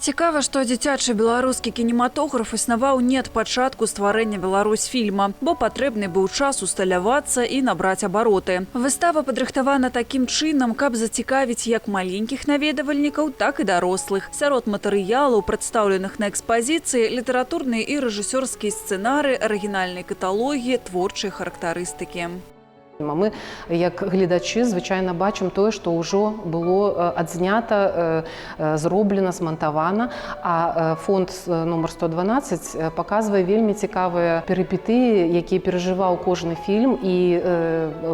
Цікава, што дзіцячы беларускі кінематограф існаваў не ад пачатку стварэння Беларусьфільма, бо патрэбны быў час усталявацца і набраць абароты. Выстава падрыхтавана такім чынам, каб зацікавіць як маленькіх наведавальнікаў, так і дарослых. Сярод матэрыялаў, прадстаўленых на экспазіцыі, літаратурныя і рэжысёрскія сцэнары, арыгінальныя каталогі, творчыя характарыстыкі. Мы, як гледачы, звычайна бачым тое, што ўжо было адзнята, зроблена, змантавана, а фонд нумар 112 паказвае вельмі цікавыя перыпетыі, якія перажываў кожны фільм і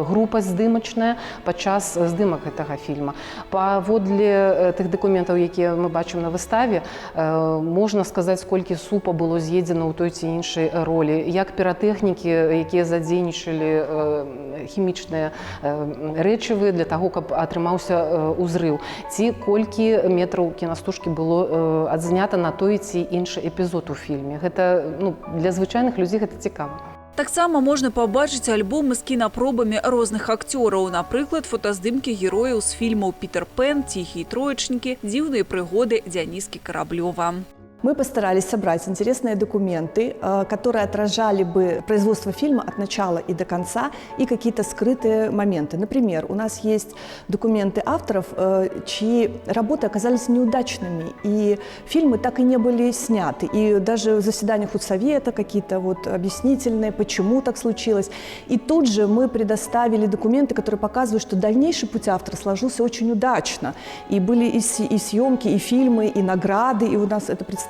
група здымачная падчас здымак гэтага фільма. Паводле тых дакументаў, якія мы бачым на выставе, можна сказаць, колькі супа было з'едзена ў той ці іншай ролі, як піратэхнікі, якія задзейнічалі хімічныя рэчывы для таго, каб атрымаўся ўзрыў, ці колькі метраў кінастужкі было адзнята на той ці іншы эпізод у фільме. Гэта, для звычайных людзей гэта цікава. Таксама можна пабачыць альбомы з кінапробамі розных акцёраў, напрыклад, фотаздымкі герояў з фільмаў «Пітер Пэн», «Тихие троечнікі», «Дзіўныя прыгоды» Дзяніскі Караблёва. Мы постарались собрать интересные документы, которые отражали бы производство фильма от начала и до конца, и какие-то скрытые моменты. Например, у нас есть документы авторов, чьи работы оказались неудачными, и фильмы так и не были сняты. И даже в заседаниях худсовета какие-то объяснительные, почему так случилось. И тут же мы предоставили документы, которые показывают, что дальнейший путь автора сложился очень удачно. И были и съемки, и фильмы, и награды, и у нас это представлено.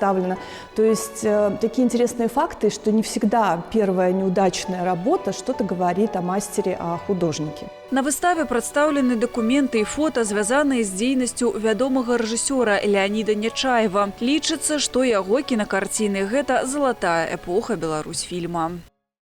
То есть такие интересные факты, что не всегда первая неудачная работа что-то говорит о мастере, о художнике. На выставе прадстаўлены дакументы і фота, звязаныя з дзейнасцю вядомага рэжысёра Леаніда Нячаева. Лічыцца, што яго кінакарціны – гэта залатая эпоха Беларусьфільма.